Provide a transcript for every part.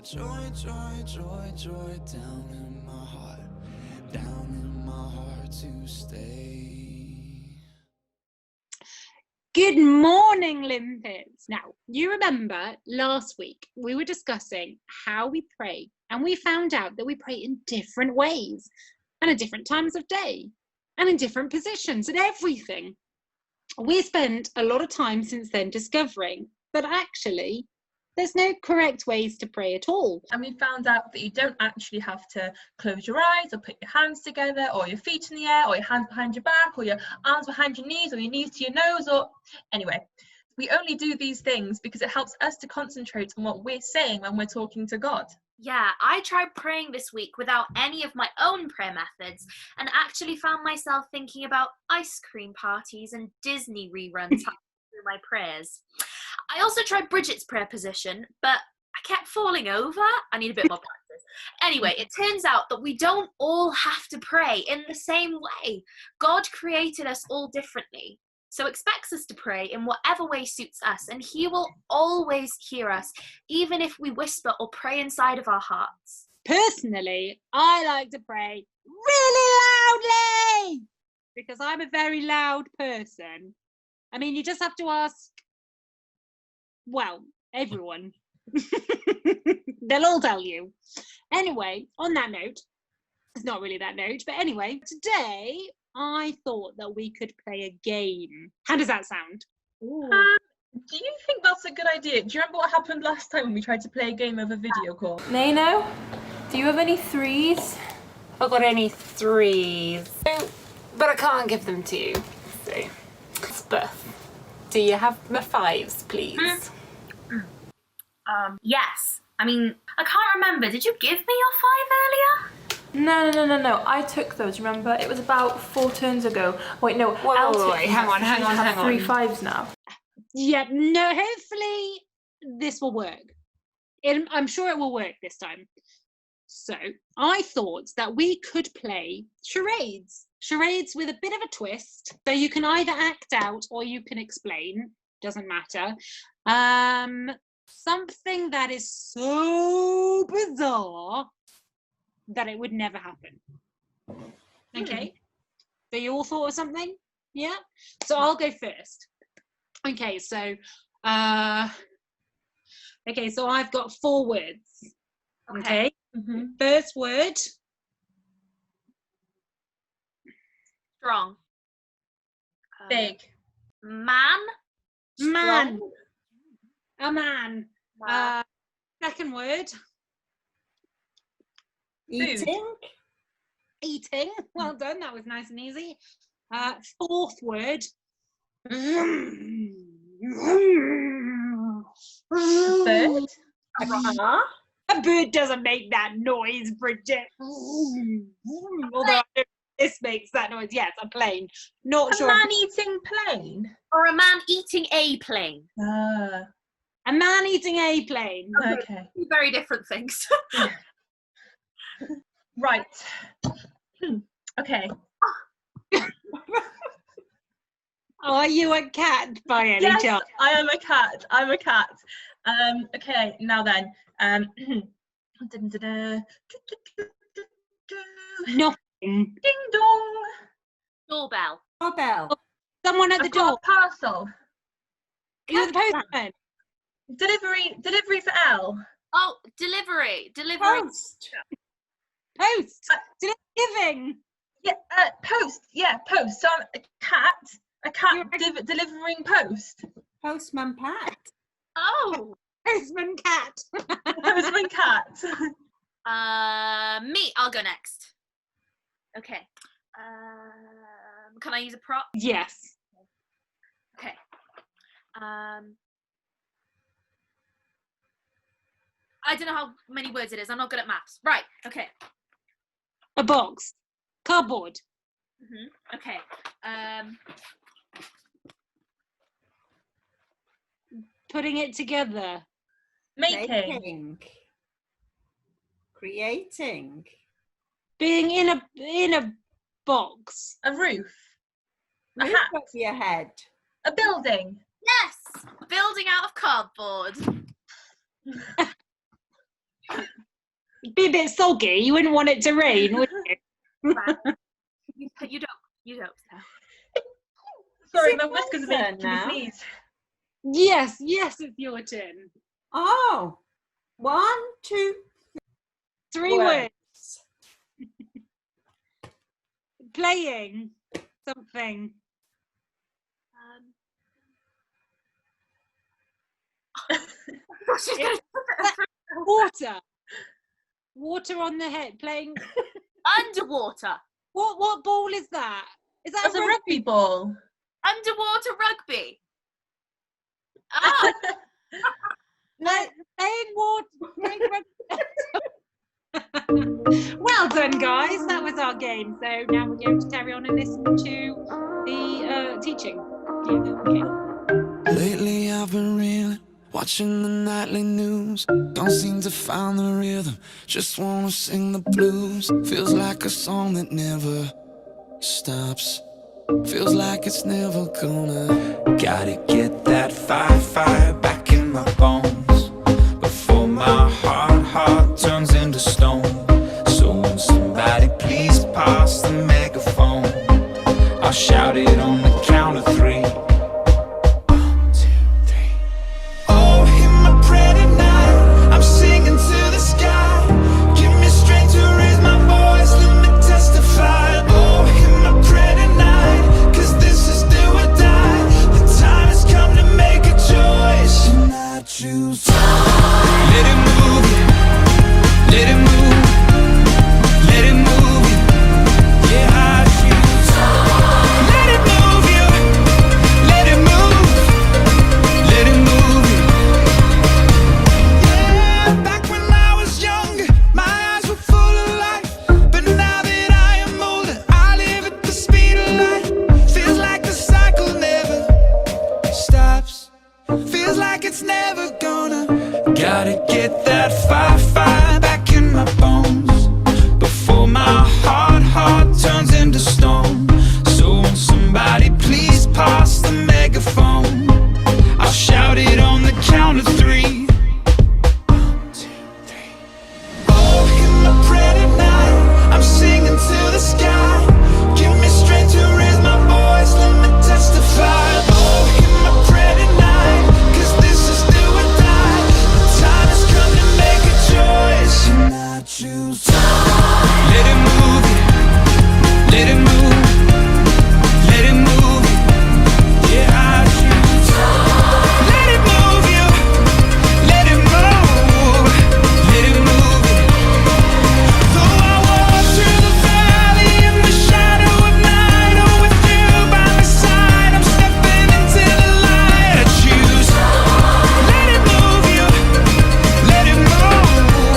joy, joy, joy, joy down in my heart to stay. Good morning, Limpets. Now, you remember last week we were discussing how we pray, and we found out that we pray in different ways and at different times of day and in different positions and everything. We spent a lot of time since then discovering that actually there's no correct ways to pray at all. And we found out that you don't actually have to close your eyes or put your hands together or your feet in the air or your hands behind your back or your arms behind your knees or your knees to your nose, or anyway, we only do these things because it helps us to concentrate on what we're saying when we're talking to God. Yeah, I tried praying this week without any of my own prayer methods and actually found myself thinking about ice cream parties and Disney reruns through my prayers. I also tried Bridget's prayer position, but I kept falling over. I need a bit more practice. Anyway, it turns out that we don't all have to pray in the same way. God created us all differently, so expects us to pray in whatever way suits us, and he will always hear us, even if we whisper or pray inside of our hearts. Personally, I like to pray really loudly because I'm a very loud person. I mean, you just have to ask, well, everyone. They'll all tell you. Anyway, on that note, it's not really that note, but anyway, today I thought that we could play a game. How does that sound? Do you think that's a good idea? Do you remember what happened last time when we tried to play a game over video call? Nano, do you have any threes? I've got any threes, but I can't give them to you. So, Beth, do you have my fives, please? Yes. I mean, I can't remember. Did you give me your 5 earlier? No. I took those, remember? It was about 4 turns ago. Wait, no. Wait, hang on. 3 5s now. Yeah, no, hopefully this will work. I'm sure it will work this time. So I thought that we could play charades. Charades with a bit of a twist. So you can either act out or you can explain. Doesn't matter. Something that is so bizarre that it would never happen. Okay? So you all thought of something? Yeah? So I'll go first. Okay, so I've got 4 words. Okay? First word. Strong. Big. Man. Man. A man. Second word. Eating. Eating. Well done. That was nice and easy. Fourth word. Bird. A bird doesn't make that noise, Bridget. Although this makes that noise. Yes, a plane. Not A sure. man eating plane. Or a man eating a plane. A man eating a plane. Okay. Two very different things. Right. Okay. Are you a cat by any Yes, chance? I am a cat. I'm a cat. Okay, now then. Nothing. Ding dong. Doorbell. Doorbell. Someone at the I've got door. a parcel. You're the postman. Delivery for L. Oh, delivery. Post. Post. Giving. Yeah, post. Yeah, post. So I'm a cat You're delivering post. Postman Pat. Oh. Postman cat. Postman cat. Me. I'll go next. Okay. Can I use a prop? Yes. Okay. I don't know how many words it is. I'm not good at maths. Right. Okay. A box. Cardboard. Okay. Putting it together. Making. Creating. Being in a box. A roof. A Roof hat. over your head. A building. Yes. Building out of cardboard. It'd be a bit soggy. You wouldn't want it to rain, would you? You don't. Sorry, Is my it whiskers are my making turn me now? sneeze. Yes, it's your turn. Oh, 1, 2, 3 words. words. Playing something. She's gonna Water. Water on the head. Playing. underwater. What ball is that? Is that That's a rugby ball. Underwater rugby. Ah, No, Playing water. Well done, guys. That was our game. So now we're going to carry on and listen to the teaching. Yeah, okay. Lately I've been reeling, watching the nightly news. Don't seem to find the rhythm, just wanna sing the blues. Feels like a song that never stops. Feels like it's never gonna. Gotta get that fire back in my bones before my heart turns into stone. So when somebody please pass the megaphone, I'll shout it on the count of 3. 1, 2, 3. Oh, hear my prayer tonight. I'm singing to the sky. Give me strength to raise my voice. Let me testify. Oh, hear my prayer tonight. 'Cause this is do or die. The time has come to make a choice. And I choose. Let it move you. Let it move. Let it move you. Yeah, I choose. Let it move you. Let it move. Let it move you. Yeah, back when I was younger, my eyes were full of life. But now that I am older, I live at the speed of light. Feels like the cycle never stops. Feels like it's never gonna. Gotta get that fire back in my bones before my heart turns into stone. So when somebody please pass the megaphone, I'll shout it on the count of 3. 1, 2, 3. Oh, hear my prayer tonight. I'm singing to the sky. Give me strength to raise my voice. Let me testify. Oh, hear my prayer tonight. 'Cause this is do or die. The time has come to make a choice. And I choose. Let it move you. Let it move. Let it move you. Yeah, I choose. Let it move you. Let it move. Let it move you. Though I walk through the valley in the shadow of night, oh, with you by my side, I'm stepping into the light. I choose. Let it move you. Let it move.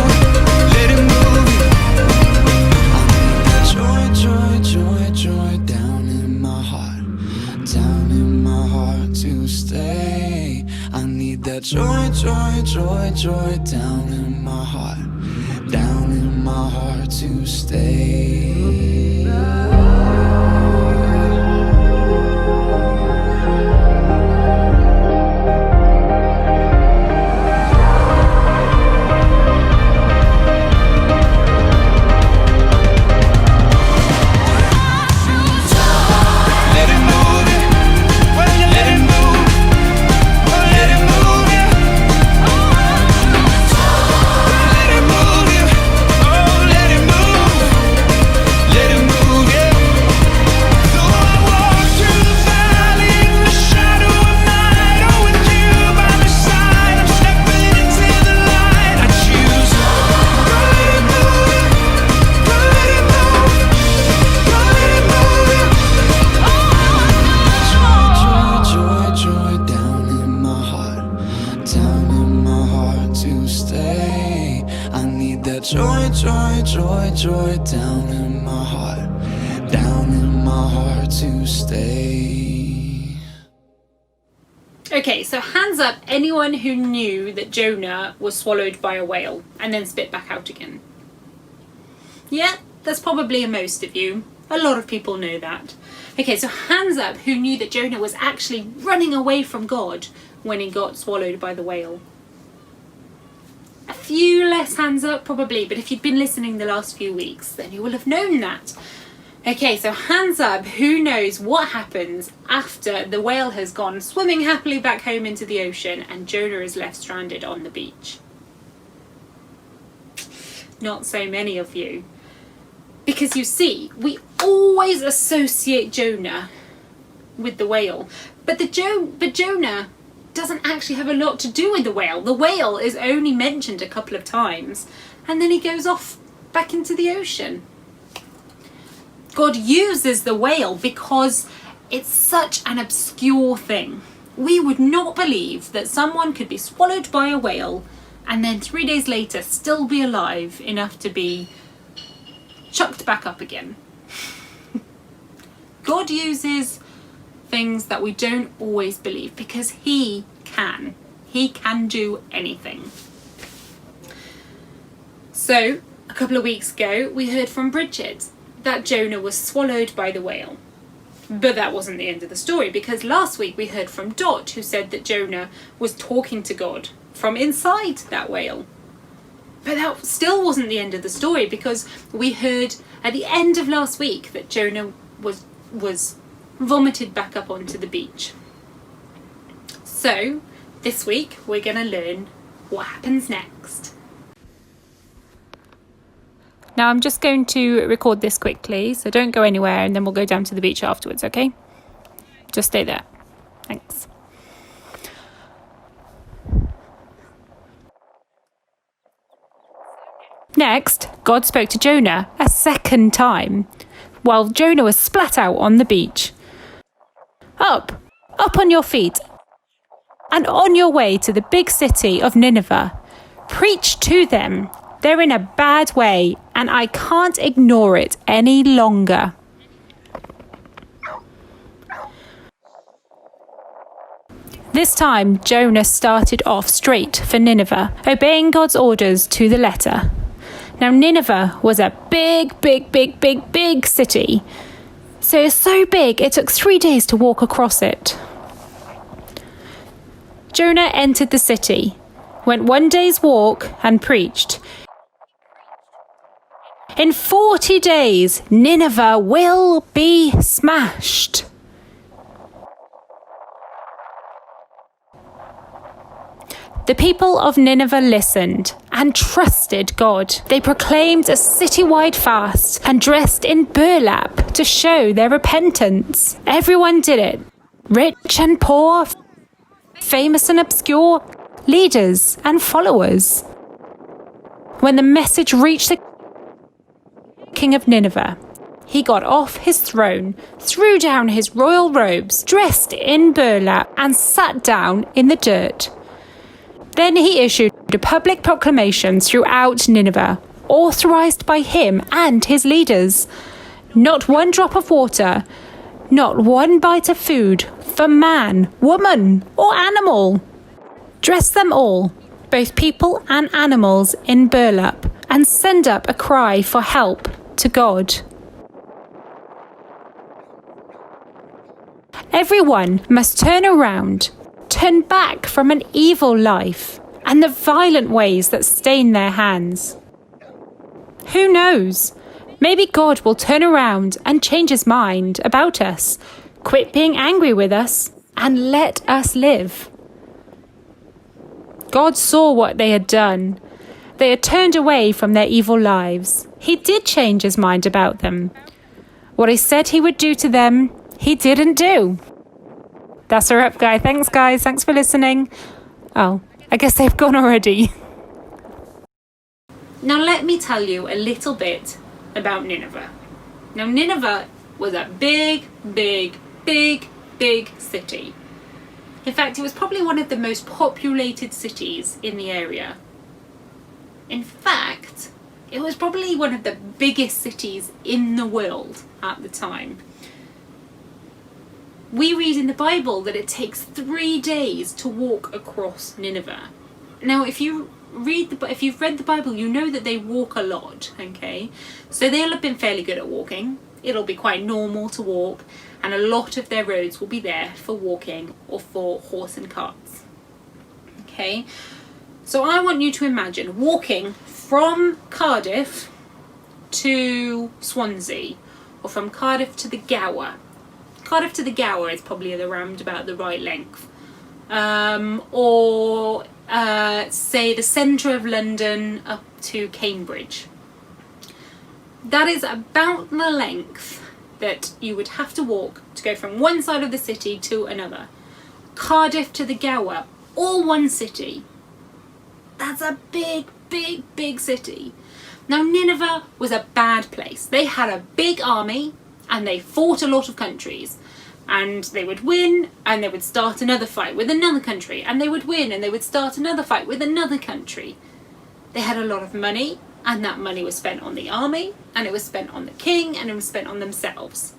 Let it move you. Joy down in my heart to stay. I need that joy down in my heart to stay. Let it move you. Let it move. Let it move you. Let it move you. Oh, let it move. Let it move you. Though I walk through the valley in the shadow of night, oh, with you by my side, I'm stepping into the light. I choose. Go let it move you. Go let it move. Go let it move you. Joy down in my heart to stay. I need that joy down in my heart to stay. Okay, so hands up anyone who knew that Jonah was swallowed by a whale and then spit back out again. Yeah, that's probably most of you. A lot of people know that. Okay, so hands up who knew that Jonah was actually running away from God when he got swallowed by the whale. A few less hands up probably, but if you'd been listening the last few weeks, then you will have known that. Okay, so hands up, who knows what happens after the whale has gone swimming happily back home into the ocean and Jonah is left stranded on the beach? Not so many of you. Because you see, we always associate Jonah with the whale, but Jonah doesn't actually have a lot to do with the whale. The whale is only mentioned a couple of times and then he goes off back into the ocean. God uses the whale because it's such an obscure thing. We would not believe that someone could be swallowed by a whale and then 3 days later still be alive enough to be chucked back up again. God uses things that we don't always believe because he can do anything. So a couple of weeks ago we heard from Bridget that Jonah was swallowed by the whale, but that wasn't the end of the story, because last week we heard from Dot, who said that Jonah was talking to God from inside that whale. But that still wasn't the end of the story, because we heard at the end of last week that Jonah was vomited back up onto the beach. So this week we're going to learn what happens next. Now I'm just going to record this quickly, so don't go anywhere, and then we'll go down to the beach afterwards, okay? Just stay there. Thanks. Next, God spoke to Jonah a second time, while Jonah was splat out on the beach. Up on your feet, and on your way to the big city of Nineveh. Preach to them. They're in a bad way, and I can't ignore it any longer. This time, Jonah started off straight for Nineveh, obeying God's orders to the letter. Now, Nineveh was a big city. So it's so big, it took 3 days to walk across it. Jonah entered the city, went 1 day's walk, and preached. In 40 days, Nineveh will be smashed. The people of Nineveh listened and trusted God. They proclaimed a citywide fast and dressed in burlap to show their repentance. Everyone did it. Rich and poor, famous and obscure, leaders and followers. When the message reached the king of Nineveh, he got off his throne, threw down his royal robes, dressed in burlap, and sat down in the dirt. Then he issued a public proclamation throughout Nineveh, authorized by him and his leaders. Not one drop of water, not one bite of food for man, woman, or animal. Dress them all, both people and animals, in burlap, and send up a cry for help to God. Everyone must turn around, turn back from an evil life and the violent ways that stain their hands. Who knows? Maybe God will turn around and change his mind about us, quit being angry with us, and let us live. God saw what they had done. They had turned away from their evil lives. He did change his mind about them. What he said he would do to them, he didn't do. That's a wrap, guys. Thanks, guys. Thanks for listening. Oh, I guess they've gone already. Now let me tell you a little bit about Nineveh. Now Nineveh was a big city. In fact, it was probably one of the most populated cities in the area. In fact, it was probably one of the biggest cities in the world at the time. We read in the Bible that it takes 3 days to walk across Nineveh. Now, if you've read the Bible, you know that they walk a lot, okay? So they'll have been fairly good at walking. It'll be quite normal to walk, and a lot of their roads will be there for walking or for horse and carts. Okay? So I want you to imagine walking from Cardiff to Swansea, or from Cardiff to the Gower. Cardiff to the Gower is probably around about the right length. Or say the centre of London up to Cambridge. That is about the length that you would have to walk to go from one side of the city to another. Cardiff to the Gower, all one city. That's a big, big, big city. Now Nineveh was a bad place. They had a big army and they fought a lot of countries. And they would win and they would start another fight with another country. And they would win and they would start another fight with another country. They had a lot of money, and that money was spent on the army, and it was spent on the king, and it was spent on themselves.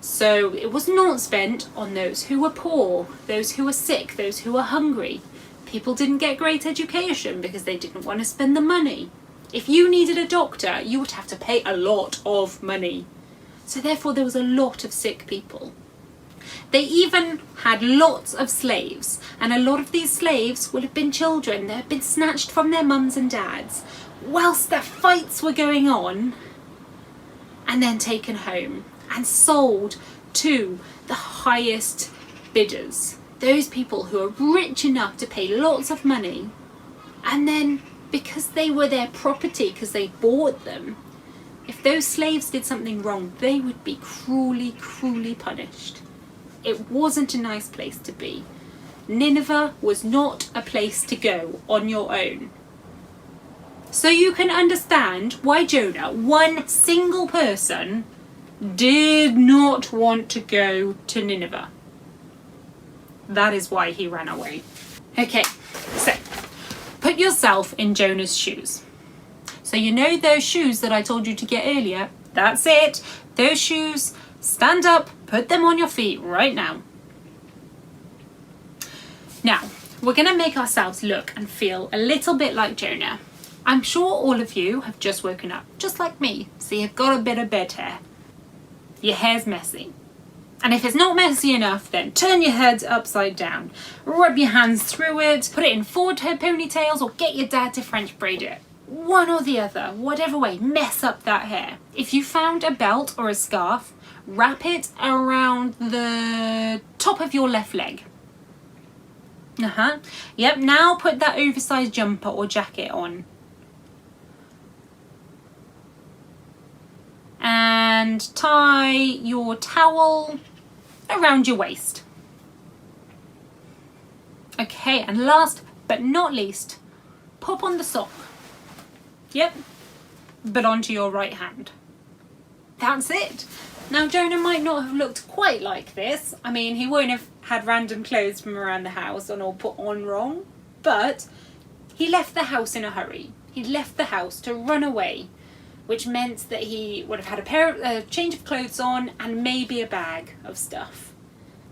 So it was not spent on those who were poor, those who were sick, those who were hungry. People didn't get great education because they didn't want to spend the money. If you needed a doctor, you would have to pay a lot of money. So therefore there was a lot of sick people. They even had lots of slaves, and a lot of these slaves would have been children that had been snatched from their mums and dads whilst their fights were going on, and then taken home and sold to the highest bidders. Those people who are rich enough to pay lots of money, and then because they were their property, because they bought them, if those slaves did something wrong, they would be cruelly, cruelly punished. It wasn't a nice place to be. Nineveh was not a place to go on your own. So you can understand why Jonah, one single person, did not want to go to Nineveh. That is why he ran away. Okay, so put yourself in Jonah's shoes. So you know those shoes that I told you to get earlier? That's it. Those shoes, stand up, put them on your feet right now. Now, we're going to make ourselves look and feel a little bit like Jonah. I'm sure all of you have just woken up, just like me, so you've got a bit of bed hair. Your hair's messy. And if it's not messy enough, then turn your head upside down. Rub your hands through it, put it in forward ponytails, or get your dad to French braid it. One or the other, whatever way, mess up that hair. If you found a belt or a scarf, wrap it around the top of your left leg. Yep, now put that oversized jumper or jacket on. And tie your towel around your waist. Okay, and last but not least, pop on the sock. Yep, but onto your right hand. That's it. Now Jonah might not have looked quite like this. I mean, he won't have had random clothes from around the house and all put on wrong, but he left the house in a hurry. He left the house to run away, which meant that he would have had a change of clothes on and maybe a bag of stuff.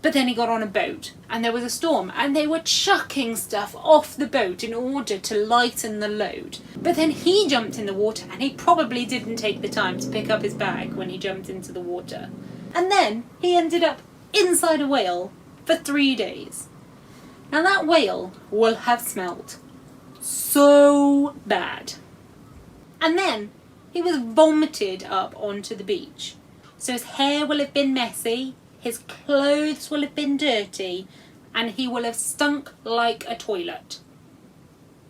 But then he got on a boat and there was a storm and they were chucking stuff off the boat in order to lighten the load. But then he jumped in the water and he probably didn't take the time to pick up his bag when he jumped into the water. And then he ended up inside a whale for 3 days. Now that whale will have smelled so bad. And then he was vomited up onto the beach. So his hair will have been messy, his clothes will have been dirty, and he will have stunk like a toilet.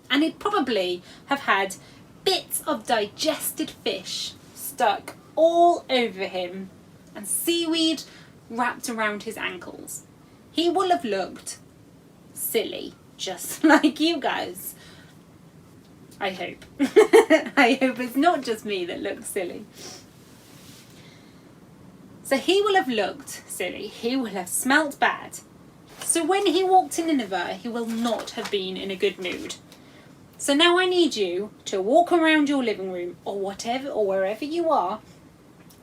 And he'd probably have had bits of digested fish stuck all over him and seaweed wrapped around his ankles. He will have looked silly, just like you guys. I hope. I hope it's not just me that looks silly. So he will have looked silly. He will have smelt bad. So when he walked to Nineveh, he will not have been in a good mood. So now I need you to walk around your living room or whatever or wherever you are,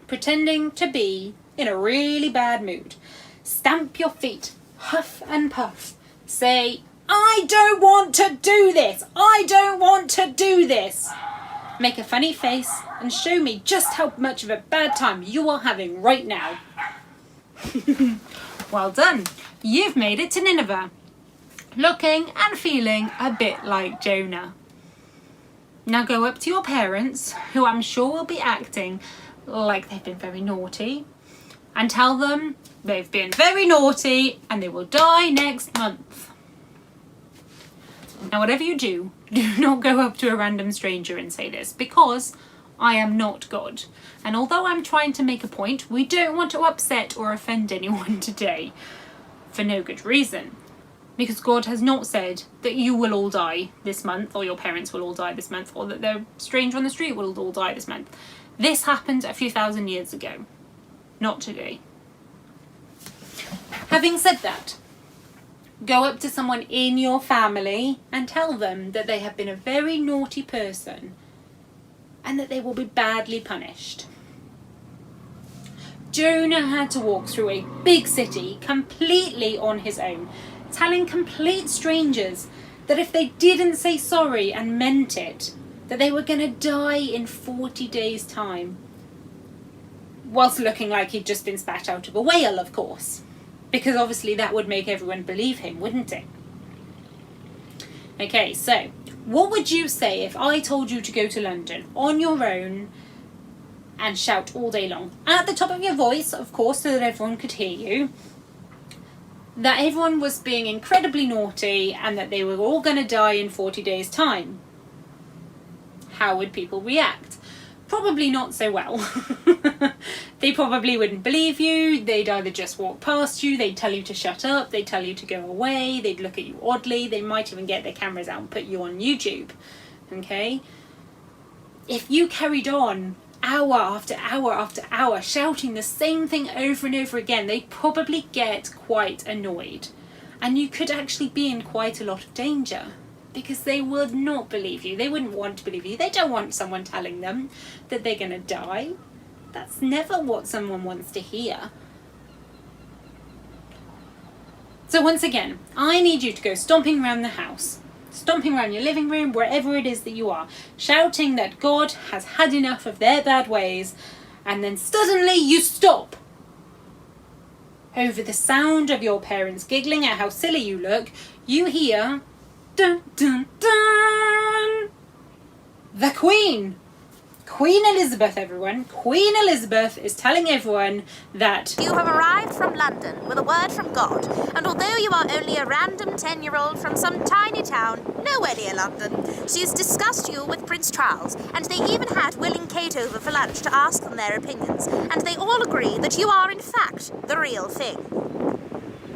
pretending to be in a really bad mood. Stamp your feet, huff and puff. Say, "I don't want to do this. I don't want to do this." Make a funny face and show me just how much of a bad time you are having right now. Well done. You've made it to Nineveh. looking and feeling a bit like Jonah. Now go up to your parents, who I'm sure will be acting like they've been very naughty, and tell them they've been very naughty and they will die next month. Now whatever you do, do not go up to a random stranger and say this, because I am not God. And although I'm trying to make a point, we don't want to upset or offend anyone today, for no good reason. Because God has not said that you will all die this month, or your parents will all die this month, or that the stranger on the street will all die this month. This happened a few thousand years ago, not today. Having said that, go up to someone in your family and tell them that they have been a very naughty person and that they will be badly punished. Jonah had to walk through a big city completely on his own, telling complete strangers that if they didn't say sorry and meant it, that they were going to die in 40 days' time. Whilst looking like he'd just been spat out of a whale, of course. Because obviously that would make everyone believe him, wouldn't it? Okay, so what would you say if I told you to go to London on your own and shout all day long, at the top of your voice, of course, so that everyone could hear you, that everyone was being incredibly naughty and that they were all going to die in 40 days' time? How would people react? Probably not so well. They probably wouldn't believe you. They'd either just walk past you, they'd tell you to shut up, they'd tell you to go away, they'd look at you oddly, they might even get their cameras out and put you on YouTube. Okay? If you carried on hour after hour after hour shouting the same thing over and over again, they'd probably get quite annoyed. And you could actually be in quite a lot of danger, because they would not believe you. They wouldn't want to believe you. They don't want someone telling them that they're going to die. That's never what someone wants to hear. So once again, I need you to go stomping around the house, stomping around your living room, wherever it is that you are, shouting that God has had enough of their bad ways, and then suddenly you stop. Over the sound of your parents giggling at how silly you look, you hear, dun dun dun, the Queen. Queen Elizabeth, everyone. Queen Elizabeth is telling everyone that You have arrived from London with a word from God, and although you are only a random 10-year-old from some tiny town nowhere near London, she has discussed you with Prince Charles, and they even had Will and Kate over for lunch to ask them their opinions, and they all agree that you are in fact the real thing.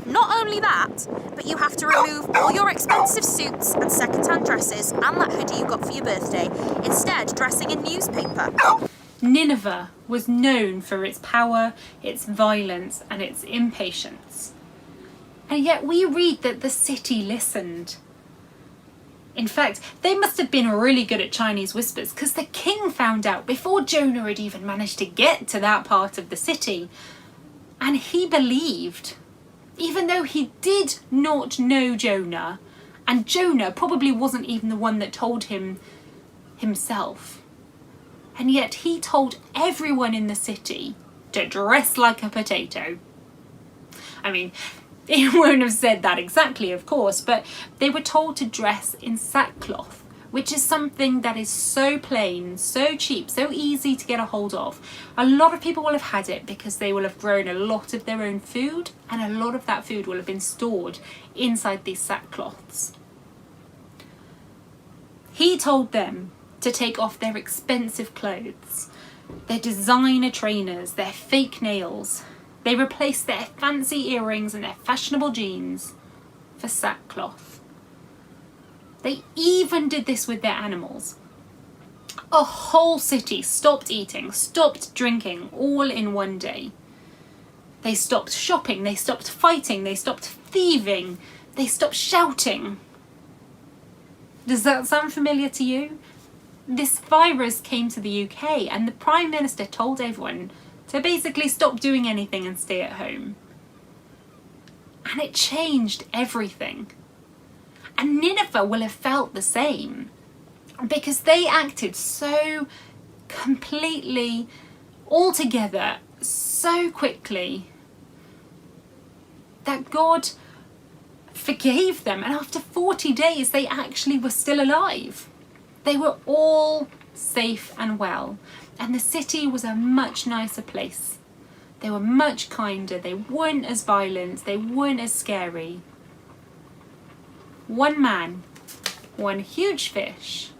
Not only that, but you have to remove all your expensive suits and second-hand dresses and that hoodie you got for your birthday, instead dressing in newspaper. Nineveh was known for its power, its violence, and its impatience. And yet we read that the city listened. In fact, they must have been really good at Chinese whispers, because the king found out before Jonah had even managed to get to that part of the city. And he believed, even though he did not know Jonah, and Jonah probably wasn't even the one that told him himself. And yet he told everyone in the city to dress like a potato. I mean, he won't have said that exactly, of course, but they were told to dress in sackcloth, which is something that is so plain, so cheap, so easy to get a hold of. A lot of people will have had it because they will have grown a lot of their own food, and a lot of that food will have been stored inside these sackcloths. He told them to take off their expensive clothes, their designer trainers, their fake nails. They replaced their fancy earrings and their fashionable jeans for sackcloth. They even did this with their animals. A whole city stopped eating, stopped drinking, all in one day. They stopped shopping, they stopped fighting, they stopped thieving, they stopped shouting. Does that sound familiar to you? This virus came to the UK and the Prime Minister told everyone to basically stop doing anything and stay at home. And it changed everything. And Nineveh will have felt the same, because they acted so completely, altogether, so quickly, that God forgave them, and after 40 days they actually were still alive. They were all safe and well, and the city was a much nicer place. They were much kinder, they weren't as violent, they weren't as scary. One man, one huge fish,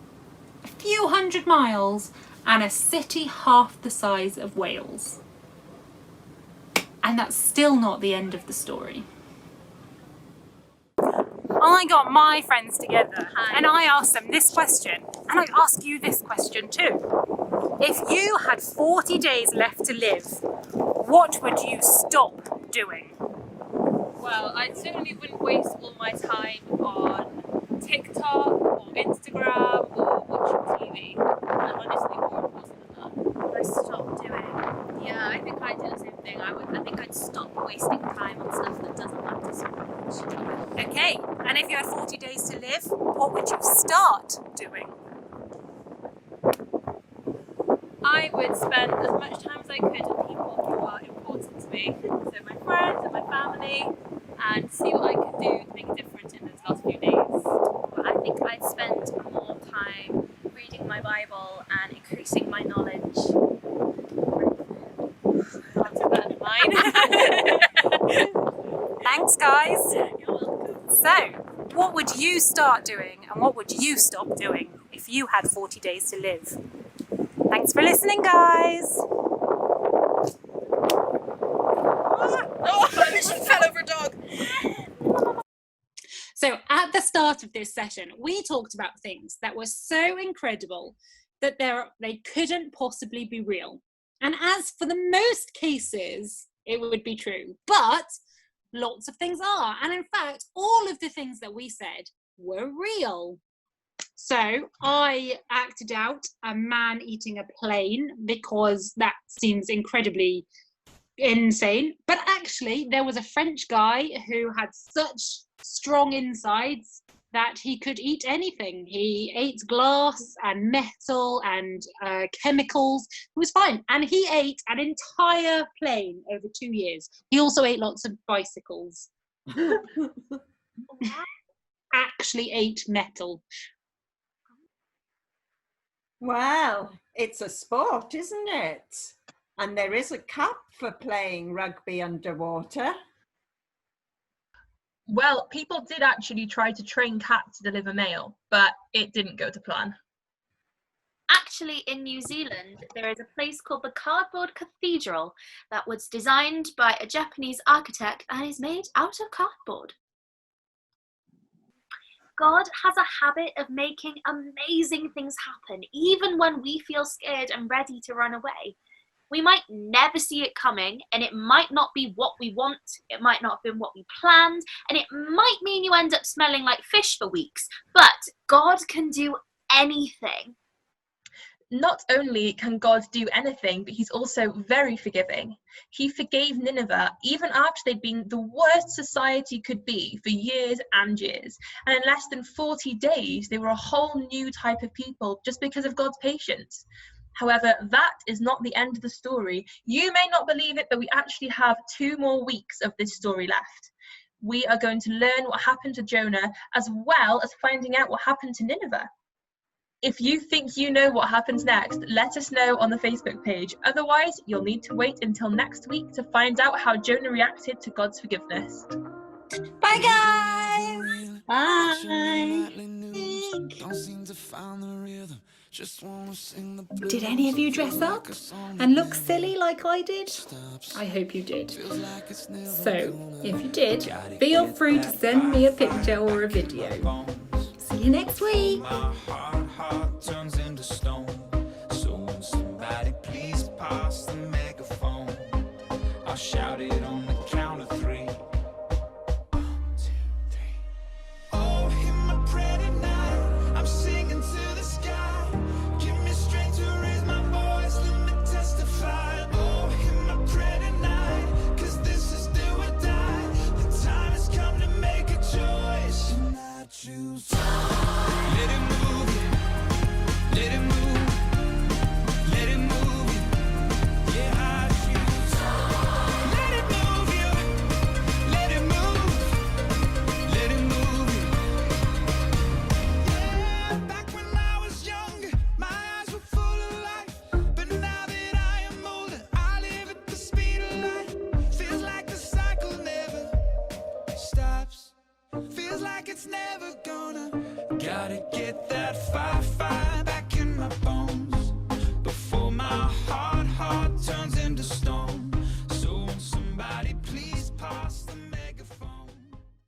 a few 100 miles, and a city half the size of Wales. And that's still not the end of the story. I got my friends together and I asked them this question, and I ask you this question too. If you had 40 days left to live, what would you stop doing? Well, I certainly wouldn't waste all my time on TikTok or Instagram or watching TV. And honestly, more important than that. I stopped doing. Yeah, I think I'd do the same thing. I think I'd stop wasting time on stuff that doesn't matter so much. Okay, and if you had 40 days to live, what would you start doing? I would spend as much time as I could with people who are important to me. So my friends and my family, and see what I could do to make a difference in those last few days. But I think I'd spend more time reading my Bible and increasing my knowledge. I'll do better than mine. Thanks, guys. You're welcome. So, what would you start doing and what would you stop doing if you had 40 days to live? Thanks for listening, guys. Oh, she fell over a dog. So at the start of this session, we talked about things that were so incredible that they couldn't possibly be real. And as for the most cases, it would be true. But lots of things are. And in fact, all of the things that we said were real. So I acted out a man eating a plane because that seems incredibly insane. But actually, there was a French guy who had such strong insides that he could eat anything. He ate glass and metal and chemicals. It was fine. And he ate an entire plane over 2 years. He also ate lots of bicycles. Actually ate metal. Well, it's a sport, isn't it? And there is a cap for playing rugby underwater. Well, people did actually try to train cats to deliver mail, but it didn't go to plan. Actually, in New Zealand, there is a place called the Cardboard Cathedral that was designed by a Japanese architect and is made out of cardboard. God has a habit of making amazing things happen, even when we feel scared and ready to run away. We might never see it coming, and it might not be what we want, it might not have been what we planned, and it might mean you end up smelling like fish for weeks, but God can do anything. Not only can God do anything, but he's also very forgiving. He forgave Nineveh even after they'd been the worst society could be for years and years. And in less than 40 days, they were a whole new type of people just because of God's patience. However, that is not the end of the story. You may not believe it, but we actually have 2 more weeks of this story left. We are going to learn what happened to Jonah, as well as finding out what happened to Nineveh. If you think you know what happens next, let us know on the Facebook page. Otherwise, you'll need to wait until next week to find out how Jonah reacted to God's forgiveness. Bye, guys. Bye. Did any of you dress up and look silly like I did? I hope you did. So, if you did, feel free to send me a picture or a video. See you next week. My heart turns into stone. So when somebody please pass the megaphone, I'll shout it on the count of 3. 1, 2, 3. Oh, hear my prayer tonight. I'm singing to the sky. Give me strength to raise my voice. Let me testify. Oh, hear my prayer tonight. 'Cause this is do or die. The time has come to make a choice. And I choose. Let it move, let it move, let it move, yeah, I choose. Let it move. Gotta get that fire back in my bones.